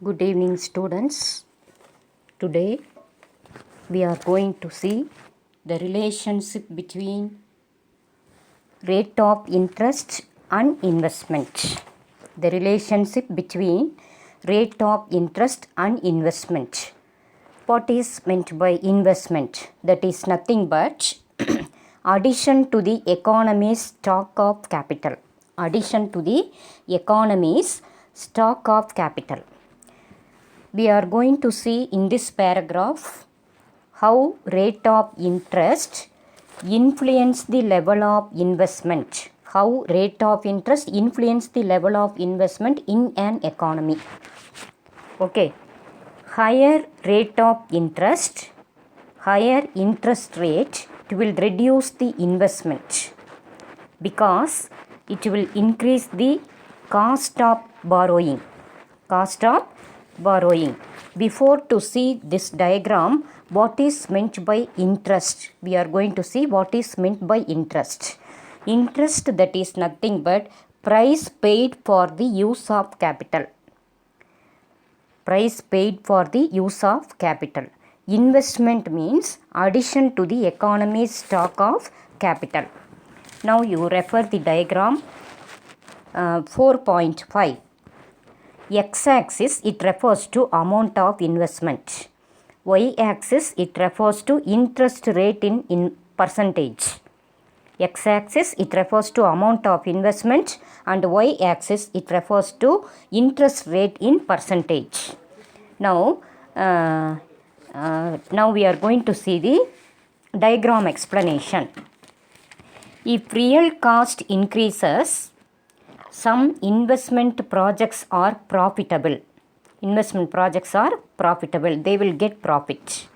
Good evening, students. Today we are going to see the relationship between rate of interest and investment. The relationship between rate of interest and investment. What is meant by investment? That is nothing but addition to the economy's stock of capital. Addition to the economy's stock of capital. We are going to see in this paragraph how rate of interest influence the level of investment. How rate of interest influence the level of investment in an economy. Okay. Higher rate of interest, higher interest rate, it will reduce the investment because it will increase the cost of borrowing. Cost of borrowing. Before to see this diagram, what is meant by interest? We are going to see what is meant by interest. Interest, that is nothing but price paid for the use of capital. Price paid for the use of capital. Investment means addition to the economy's stock of capital. Now you refer the diagram 4.5. X-axis, it refers to amount of investment. Y-axis, it refers to interest rate in percentage. X-axis, it refers to amount of investment, and Y-axis, it refers to interest rate in percentage. Now we are going to see the diagram explanation. If real cost increases, some investment projects are profitable. Investment projects are profitable. They will get profit.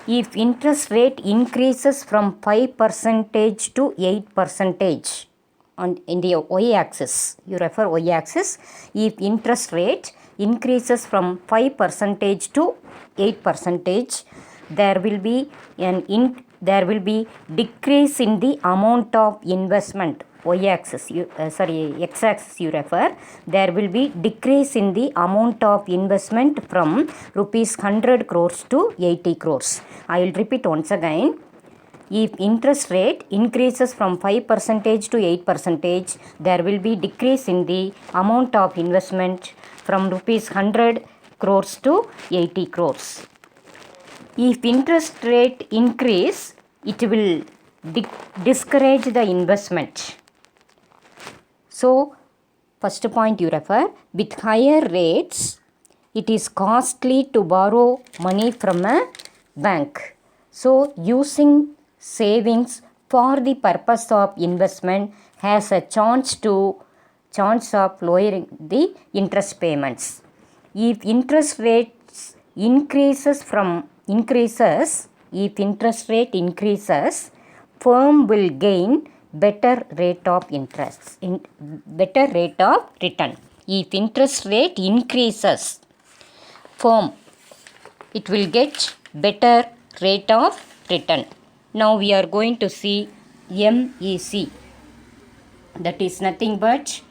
If interest rate increases from 5% to 8%, in the Y-axis, you refer Y-axis, if interest rate increases from 5% to 8%, there will be decrease in the amount of investment. X-axis you refer, there will be decrease in the amount of investment from rupees 100 crores to 80 crores. I will repeat once again. If interest rate increases from 5% to 8%, there will be decrease in the amount of investment from rupees 100 crores to 80 crores. If interest rate increase, it will discourage the investment. So, first point you refer, with higher rates, it is costly to borrow money from a bank. So, using savings for the purpose of investment has a chance of lowering the interest payments. If interest rates increases, firm will gain better rate of interest, better rate of return. If interest rate increases, firm, it will get better rate of return. Now we are going to see MEC. That is nothing but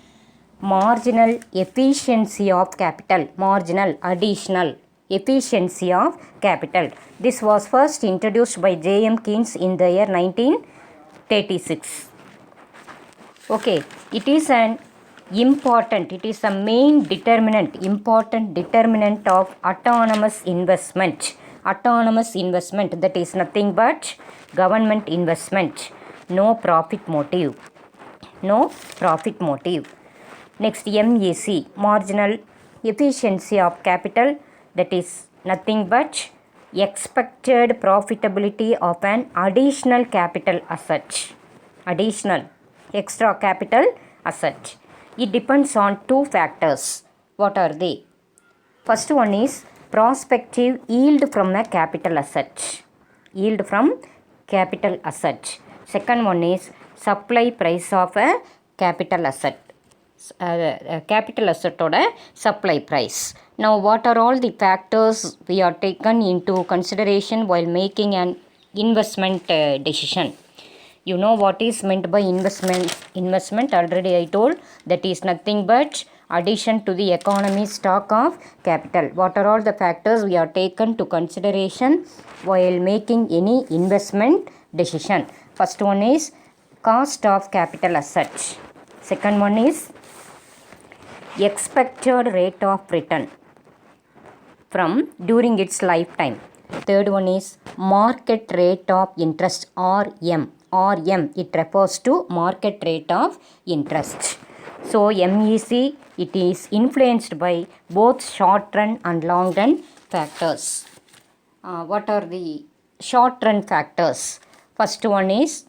marginal efficiency of capital. Marginal, additional efficiency of capital. This was first introduced by J.M. Keynes in the year 1936. Okay, it is a main important determinant of autonomous investment. Autonomous investment, that is nothing but government investment. No profit motive. No profit motive. Next, MEC, marginal efficiency of capital, that is nothing but expected profitability of an additional capital asset. Additional, extra capital asset. It depends on two factors. What are they? First one is prospective yield from a capital asset. Yield from capital asset. Second one is supply price of a capital asset. Capital asset oda supply price. Now what are all the factors we are taken into consideration while making an investment decision? You know what is meant by investment already I told, that is nothing but addition to the economy stock of capital. What are all the factors we are taken to consideration while making any investment decision? First one is cost of capital asset. Second one is expected rate of return from during its lifetime. Third one is market rate of interest, RM. RM, it refers to market rate of interest. So MEC, it is influenced by both short run and long run factors. What are the short run factors? First one is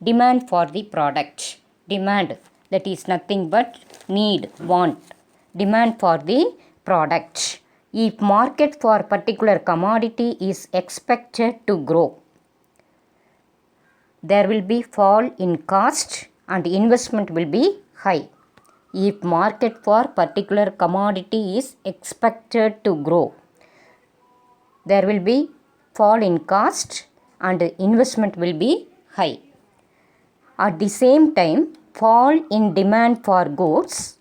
demand for the product. Demand, that is nothing but need, want. Demand for the product. If market for particular commodity is expected to grow, there will be fall in cost and investment will be high. If market for particular commodity is expected to grow, there will be fall in cost and investment will be high. At the same time, fall in demand for goods,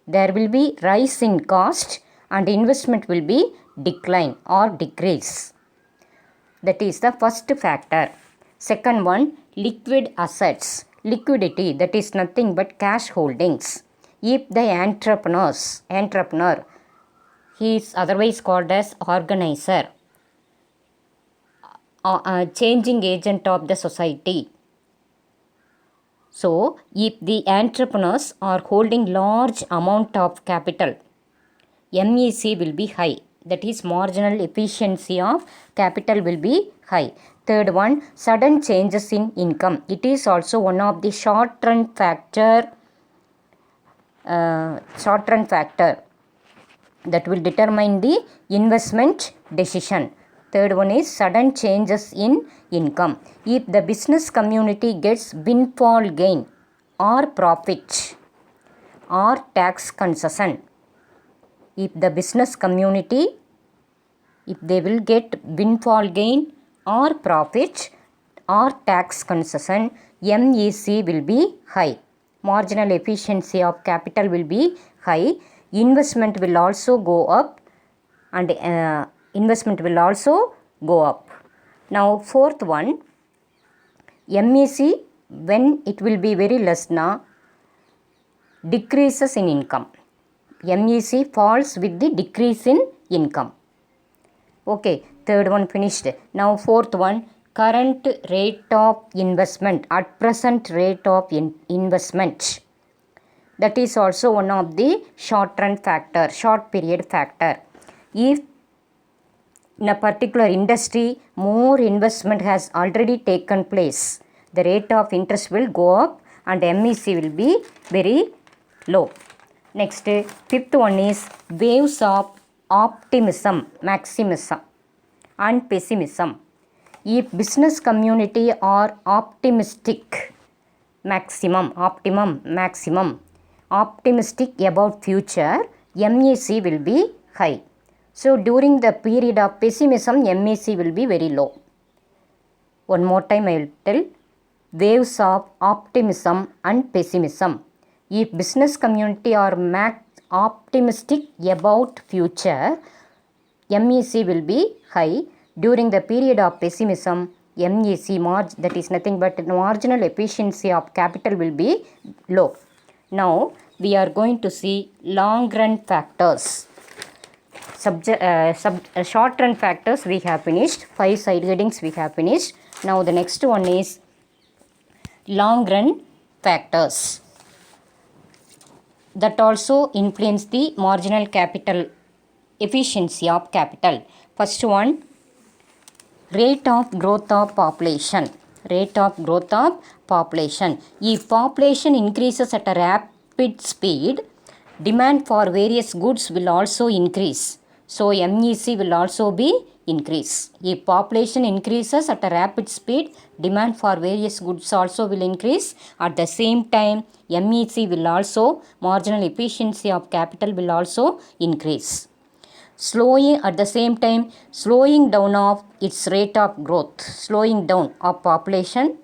there will be rise in cost and investment will be decline or decrease. That is the first factor. Second one, liquid assets. Liquidity, that is nothing but cash holdings. If the entrepreneur, he is otherwise called as organizer, changing agent of the society. So, if the entrepreneurs are holding large amount of capital, MEC will be high. That is marginal efficiency of capital will be high. Third one, sudden changes in income. It is also one of the short run factor that will determine the investment decision. Third one is sudden changes in income. If the business community gets windfall gain or profit or tax concession, if the business community, if they will get windfall gain or profit or tax concession, MEC will be high. Marginal efficiency of capital will be high. Investment will also go up and Now fourth one, MEC, when it will be very less now, decreases in income. MEC falls with the decrease in income. Okay, third one finished. Now fourth one, current rate of investment, at present rate of investment. That is also one of the short run factor, short period factor. If in a particular industry more investment has already taken place, the rate of interest will go up and MEC will be very low. Next, fifth one is waves of optimism, maximism and pessimism. If business community are optimistic, optimistic about future, MEC will be high. So during the period of pessimism, MEC will be very low. One more time I will tell. Waves of optimism and pessimism. If business community are optimistic about future, MEC will be high. During the period of pessimism, MEC, that is nothing but marginal efficiency of capital will be low. Now we are going to see long run factors. Short run factors we have finished. 5 side headings we have finished. Now the next one is long run factors that also influence the marginal capital efficiency of capital. First one, rate of growth of population. Rate of growth of population. If population increases at a rapid speed, demand for various goods will also increase. So MEC will also be increase. If population increases at a rapid speed, demand for various goods also will increase. At the same time, MEC will also, marginal efficiency of capital will also increase. At the same time, slowing down of its rate of growth, slowing down of population,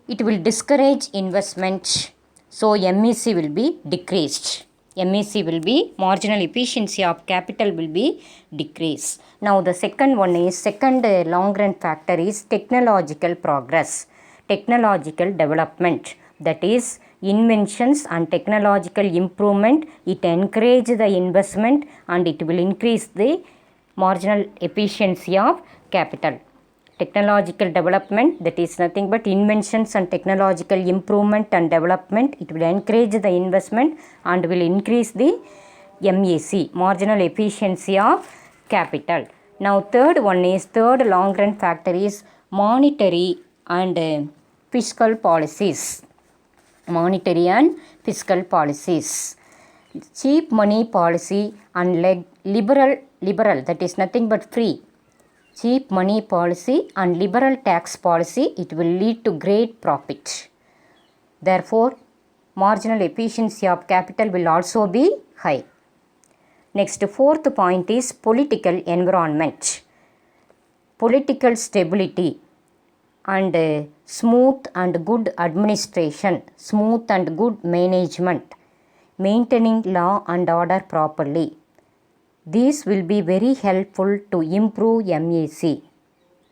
it will discourage investment. So MEC will be decreased. MAC will be, marginal efficiency of capital will be decrease. Now the second one is, second long run factor is technological progress, technological development. That is inventions and technological improvement. It encourage the investment and it will increase the marginal efficiency of capital. Technological development, that is nothing but inventions and technological improvement and development. It will encourage the investment and will increase the MAC, marginal efficiency of capital. Now third one is, third long run factor is monetary and fiscal policies. Monetary and fiscal policies. Cheap money policy and liberal, that is nothing but free. Cheap money policy and liberal tax policy, it will lead to great profit. Therefore, marginal efficiency of capital will also be high. Next, fourth point is political environment. Political stability and smooth and good administration, smooth and good management, maintaining law and order properly. These will be very helpful to improve MAC.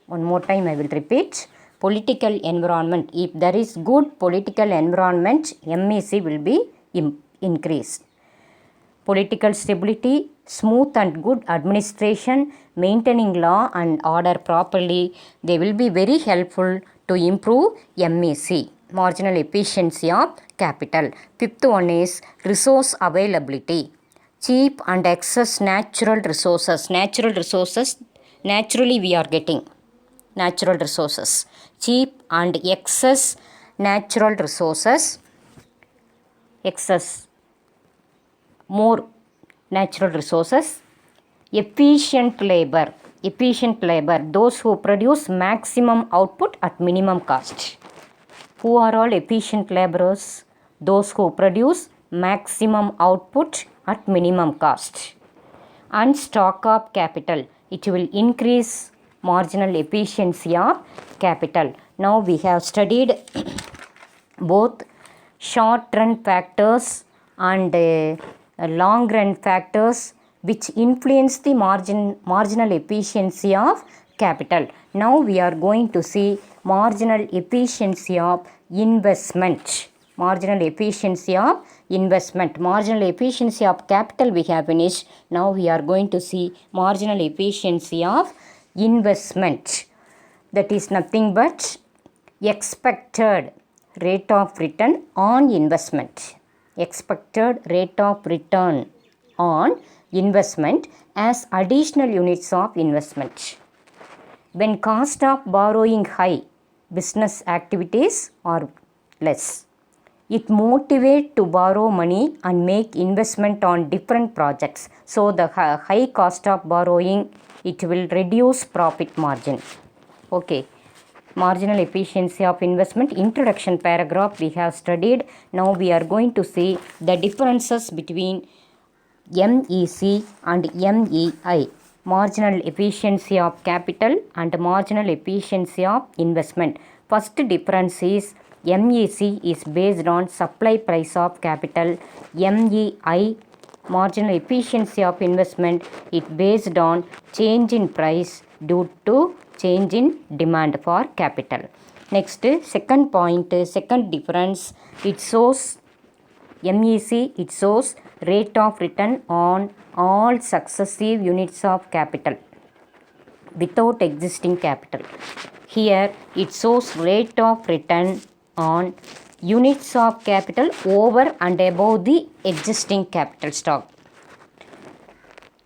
One more time I will repeat. Political environment. If there is good political environment, MAC will be increased. Political stability, smooth and good administration, maintaining law and order properly, they will be very helpful to improve MAC, marginal efficiency of capital. Fifth one is resource availability. Cheap and excess natural resources. Natural resources, naturally we are getting natural resources. Cheap and excess natural resources. Excess, more natural resources. Efficient labor. Efficient labor, those who produce maximum output at minimum cost. Who are all efficient laborers? Those who produce maximum output at minimum cost. And stock of capital, it will increase marginal efficiency of capital. Now we have studied both short run factors and long run factors which influence the marginal efficiency of capital. Now we are going to see marginal efficiency of investment. Marginal efficiency of investment. Marginal efficiency of capital we have finished. Now we are going to see marginal efficiency of investment. That is nothing but expected rate of return on investment. Expected rate of return on investment as additional units of investment. When cost of borrowing high, business activities are less. It motivates to borrow money and make investment on different projects. So the high cost of borrowing, it will reduce profit margin. Okay. Marginal efficiency of investment, introduction paragraph we have studied. Now we are going to see the differences between MEC and MEI. Marginal efficiency of capital and marginal efficiency of investment. First difference is MEC is based on supply price of capital. MEI, marginal efficiency of investment, it based on change in price due to change in demand for capital. Next, second point, second difference, it shows MEC, it shows rate of return on all successive units of capital without existing capital. Here it shows rate of return on units of capital over and above the existing capital stock.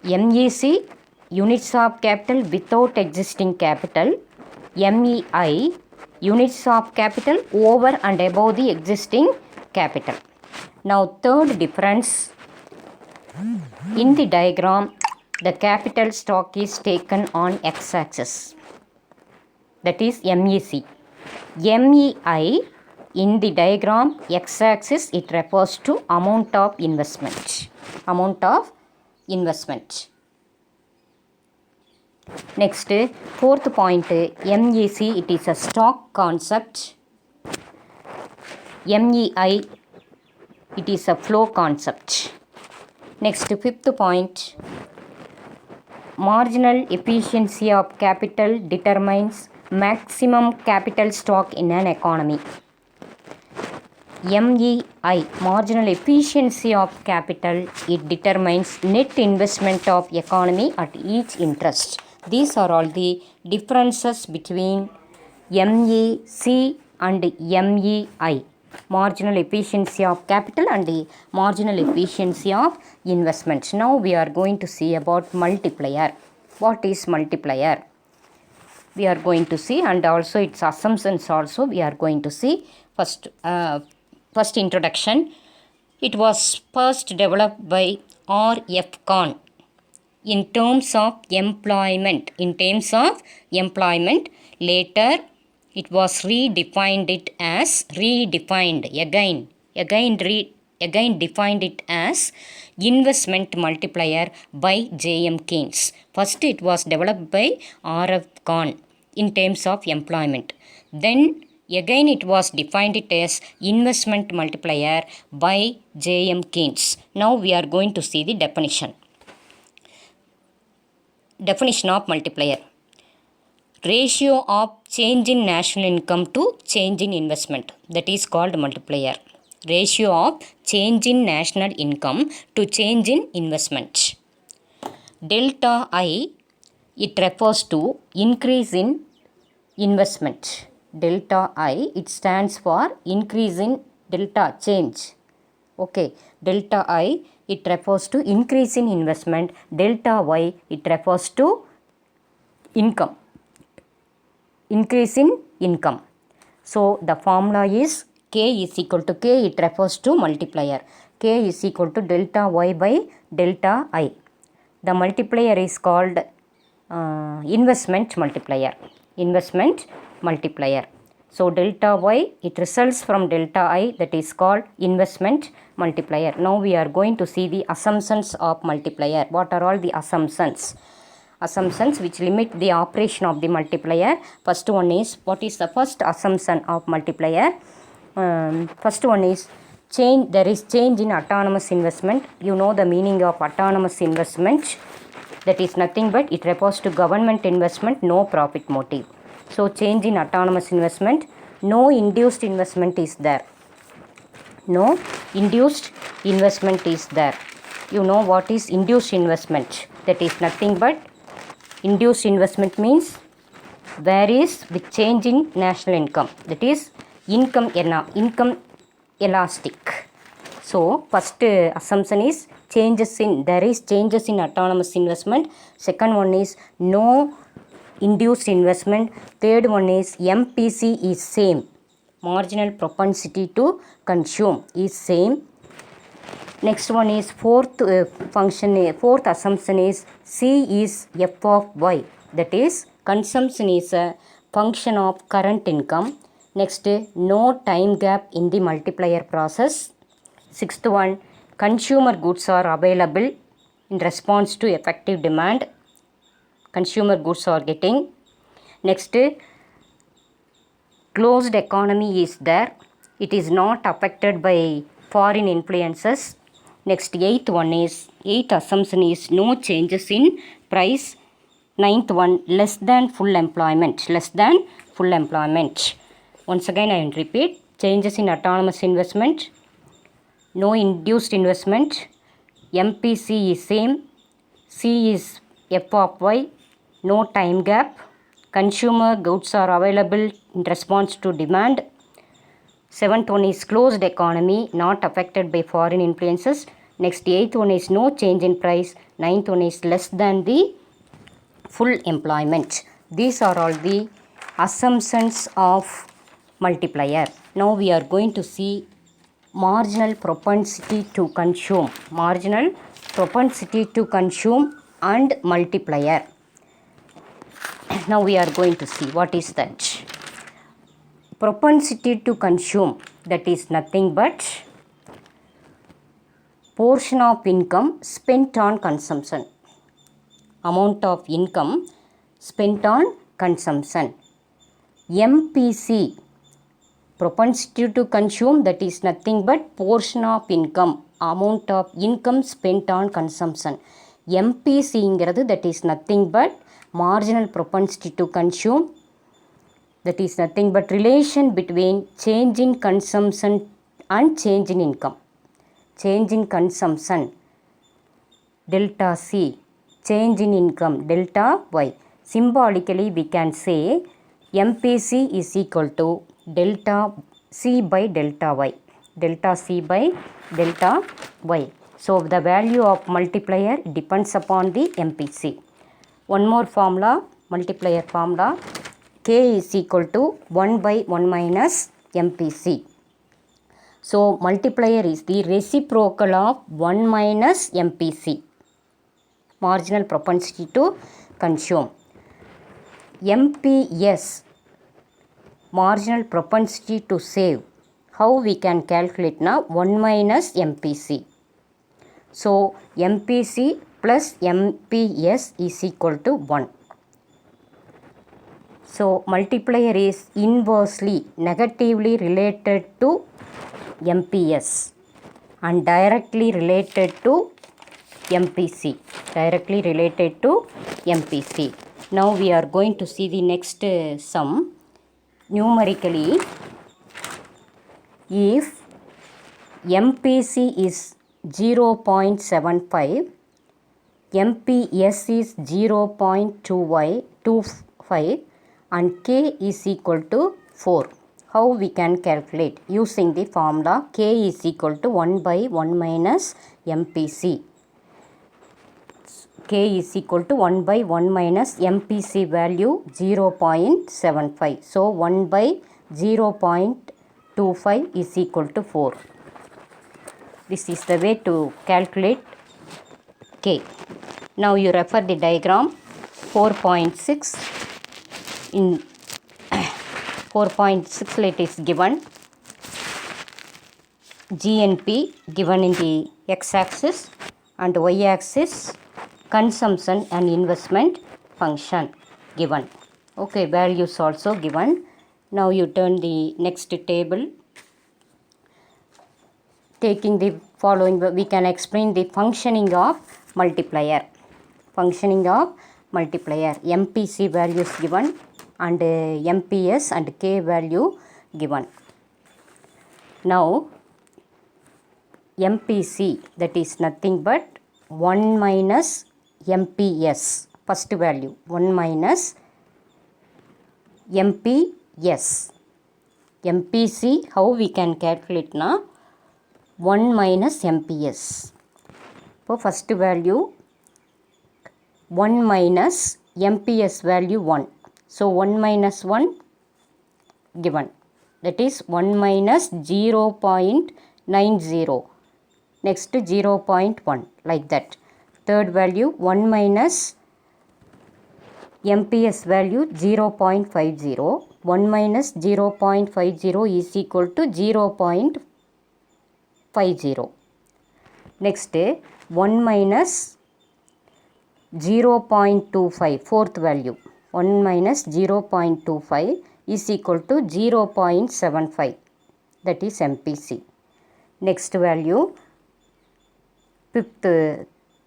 MEC, units of capital without existing capital. MEI, units of capital over and above the existing capital. Now third difference, in the diagram the capital stock is taken on x-axis, that is MEC. MEI, in the diagram x-axis, it refers to amount of investment. Amount of investment. Next, fourth point, MEC, it is a stock concept. MEI, it is a flow concept. Next, fifth point, marginal efficiency of capital determines maximum capital stock in an economy. MEI, marginal efficiency of capital, it determines net investment of economy at each interest. These are all the differences between MEC and MEI, marginal efficiency of capital and the marginal efficiency of investment. Now we are going to see about multiplier. What is multiplier? We are going to see, and also its assumptions also we are going to see. First introduction. It was first developed by R.F. Kahn in terms of employment. Later it was redefined as investment multiplier by J.M. Keynes. First it was developed by R.F. Kahn in terms of employment. Then again it was defined it as investment multiplier by J.M. Keynes. Now we are going to see the definition. Definition of multiplier. Ratio of change in national income to change in investment. That is called multiplier. Ratio of change in national income to change in investment. Delta I, it refers to increase in investment. Delta I, it stands for increase in delta change. Okay, delta I, it refers to increase in investment. Delta Y, it refers to income. Increase in income. So the formula is K is equal to K, it refers to multiplier. K is equal to delta Y by delta I. The multiplier is called investment multiplier. Investment multiplier. So delta Y, it results from delta I, that is called investment multiplier. Now we are going to see the assumptions of multiplier. What are all the assumptions? Assumptions which limit the operation of the multiplier. First one is, what is the first assumption of multiplier? First one is change. There is change in autonomous investment. You know the meaning of autonomous investment. That is nothing but it refers to government investment, no profit motive. So change in autonomous investment. No induced investment is there. No induced investment is there. You know what is induced investment? That is nothing but induced investment means there is the change in national income. That is income elastic. So first assumption is there is changes in autonomous investment. Second one is no induced investment. Third one is MPC is same. Marginal propensity to consume is same. Next one is fourth assumption is C is F of Y. That is consumption is a function of current income. Next, no time gap in the multiplier process. Sixth one, consumer goods are available in response to effective demand. Consumer goods are getting. Next, closed economy is there. It is not affected by foreign influences. Next, eighth assumption is no changes in price. Ninth one, less than full employment. Once again I will repeat. Changes in autonomous investment. No induced investment. MPC is same. C is F of Y. No time gap. Consumer goods are available in response to demand. Seventh one is closed economy, not affected by foreign influences. Next, eighth one is no change in price. Ninth one is less than the full employment. These are all the assumptions of multiplier. Now we are going to see marginal propensity to consume. Marginal propensity to consume and multiplier. Now we are going to see what is that. Propensity to consume, that is nothing but portion of income spent on consumption. Amount of income spent on consumption. MPC, propensity to consume, that is nothing but portion of income amount of income spent on consumption. MPCங்கிறது that is nothing but marginal propensity to consume, that is nothing but relation between change in consumption and change in income. Change in consumption delta C, change in income delta Y. Symbolically we can say MPC is equal to delta C by delta Y, delta C by delta Y. So the value of multiplier depends upon the MPC. One more formula, multiplier formula, K is equal to 1 by 1 minus MPC. So multiplier is the reciprocal of 1 minus MPC, marginal propensity to consume. MPS, marginal propensity to save. How we can calculate now? 1 minus MPC. So MPC plus MPS is equal to 1. So multiplier is inversely negatively related to MPS and directly related to MPC. Directly related to MPC. Now we are going to see the next sum. Numerically, if MPC is 0.75, MPS is 0.25 and K is equal to 4. How we can calculate? Using the formula K is equal to 1 by 1 minus MPC. K is equal to 1 by 1 minus MPC value 0.75. So 1 by 0.25 is equal to 4. This is the way to calculate K. Now you refer the diagram 4.6. In 4.6 it is given GNP given in the x-axis and y-axis consumption and investment function given. Okay, values also given. Now you turn the next table. Taking the following, we can explain the functioning of multiplier. Functioning of multiplier. MPC values given and MPS and K value given. Now MPC, that is nothing but 1 minus MPS, first value 1 minus MPS. MPC, how we can calculate now? 1 minus MPS. For first value 1 minus MPS value 1. So 1 minus 1 given, that is 1 minus 0.90, next 0.1, like that. Third value 1 minus MPS value 0.50, 1 minus 0.50 is equal to 0.50. Next 1 minus 0.25, fourth value 1 minus 0.25 is equal to 0.75, that is MPC. Next value, fifth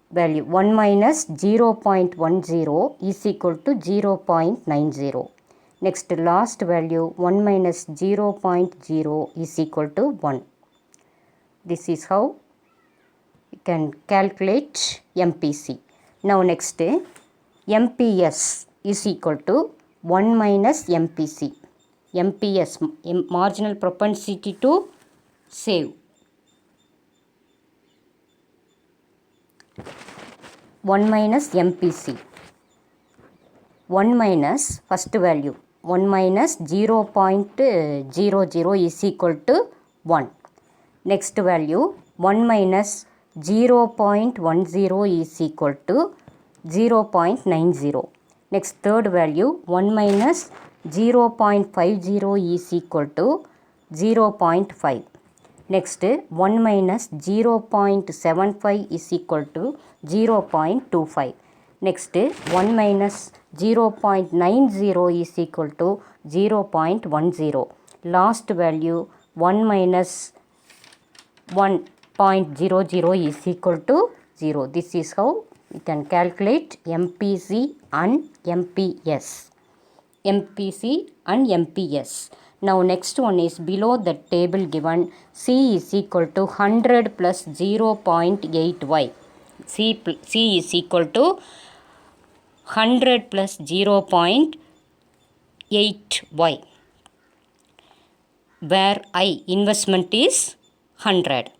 value 1 minus 0.10 is equal to 0.90. Next last value 1 minus 0.0 is equal to 1. This is how we can calculate MPC. Now next MPS is equal to 1 minus MPC. MPS, marginal propensity to save. 1 minus MPC. 1 minus first value 1 minus 0.00 is equal to 1. Next value 1 minus 0.10 is equal to 0.90. Next third value 1 minus 0.50 is equal to 0.5. Next 1 minus 0.75 is equal to 0.25. Next 1 minus 0.90 is equal to 0.10. Last value 1 minus 1 0.00 is equal to 0. This is how we can calculate MPC and MPS. MPC and MPS. Now next one is below the table given C is equal to 100 plus 0.8y. C is equal to 100 plus 0.8y, where I investment is 100.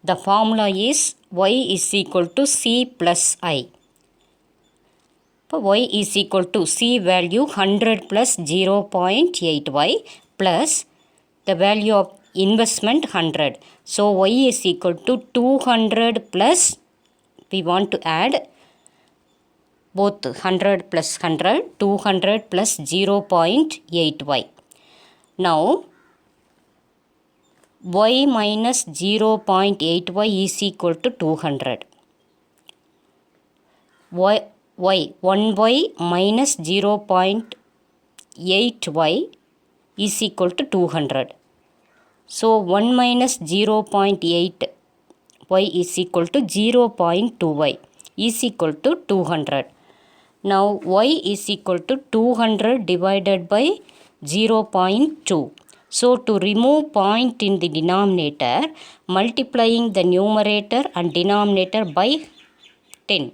The formula is y is equal to C plus I. So y is equal to C value 100 plus 0.8y plus the value of investment 100. So y is equal to 200 plus, we want to add both 100 plus 100, 200 plus 0.8y. Now y minus 0.8y is equal to 200. y 1y minus 0.8y is equal to 200. So 1 minus 0.8y is equal to 0.2y is equal to 200. Now y is equal to 200 divided by 0.2. So to remove point in the denominator, multiplying the numerator and denominator by 10.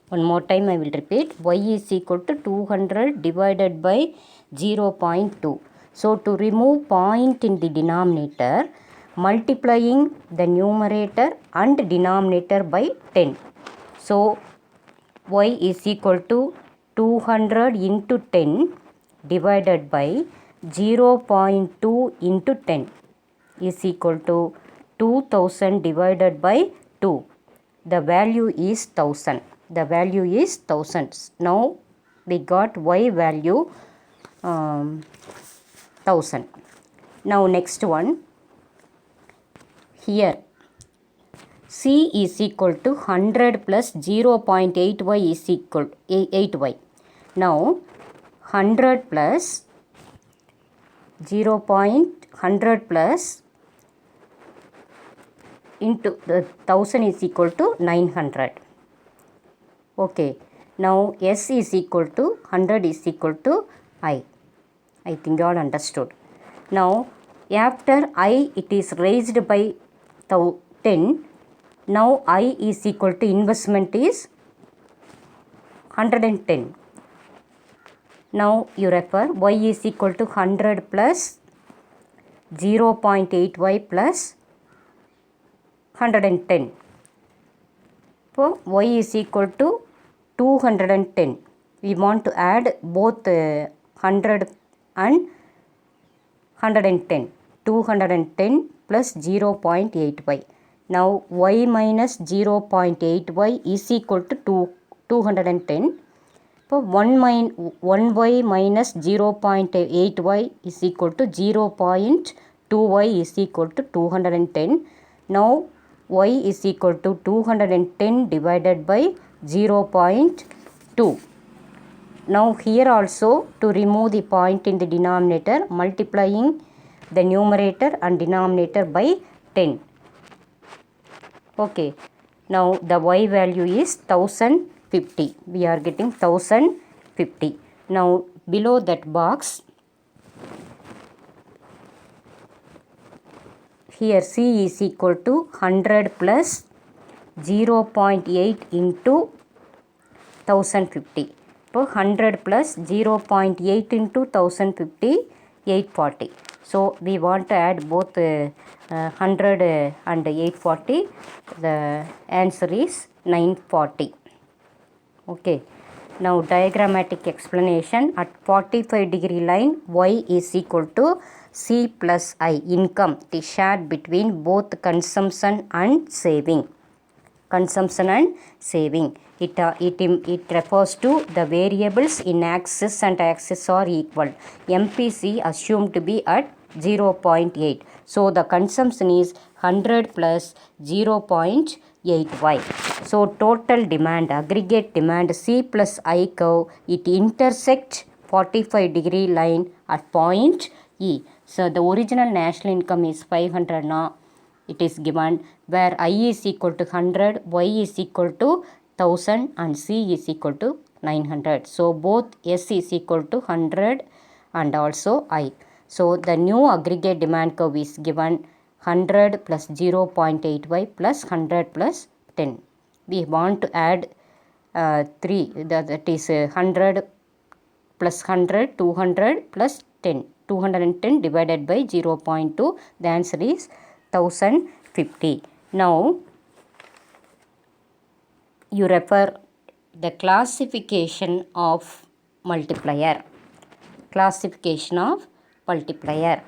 One more time I will repeat. Y is equal to 200 divided by 0.2. So to remove point in the denominator, multiplying the numerator and denominator by 10. So y is equal to 200 into 10 divided by 0.2 into 10 is equal to 2000 divided by 2. The value is 1000. The value is 1000. Now we got y value 1000. Now next one. Here C is equal to 100 plus 0.8y is equal to 8y. Now 100 plus 0.100 plus into the 1000 is equal to 900. Okay. Now S is equal to 100 is equal to I. I think you all understood. Now after I it is raised by 10. Now I is equal to investment is 110. Now you refer y is equal to 100 plus 0.8y plus 110. So y is equal to 210. We want to add both 100 and 110. 210 plus 0.8y. Now y minus 0.8y is equal to 210. So 1y minus 0.8y is equal to 0.2y is equal to 210. Now y is equal to 210 divided by 0.2. Now here also to remove the point in the denominator, multiplying the numerator and denominator by 10. Okay. Now the y value is 1050. We are getting 1050. Now below that box, here C is equal to 100 plus 0.8 into 1050. So 100 plus 0.8 into 1050, 840. So we want to add both 100 and 840. The answer is 940. Okay. Now diagrammatic explanation. At 45-degree line, y is equal to C plus I. Income is shared between both consumption and saving. Consumption and saving. It refers to the variables in axis and axis are equal. MPC assumed to be at 0.8. So the consumption is 100 plus 0.8y. So total demand, aggregate demand C plus I curve, it intersects 45-degree line at point E. So the original national income is 500 now. it is given where I is equal to 100, Y is equal to 1000 and C is equal to 900. So both S is equal to 100 and also I. So the new aggregate demand curve is given 100 plus 0.85 plus 100 plus 10. We want to add 3, that is 100 plus 100, 200 plus 10. 210 divided by 0.2, the answer is 1050. Now, you refer the classification of multiplier. Classification of multiplier.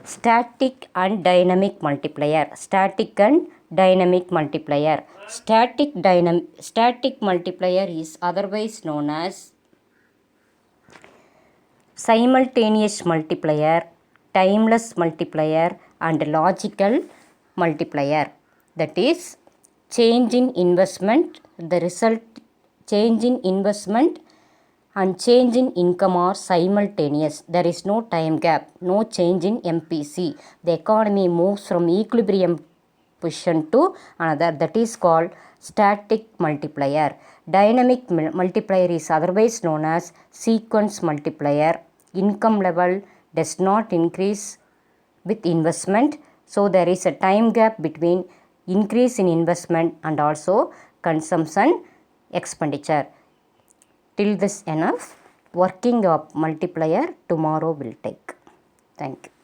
Static and dynamic multiplier. Static and dynamic multiplier. Static multiplier is otherwise known as simultaneous multiplier, timeless multiplier and logical multiplier. That is, change in investment, the result change in investment and change in income are simultaneous. There is no time gap, no change in MPC. The economy moves from equilibrium position to another. That is called static multiplier. Dynamic multiplier is otherwise known as sequence multiplier. Income level does not increase with investment. So there is a time gap between increase in investment and also consumption expenditure. Till this enough. Working of multiplier tomorrow will take. Thank you.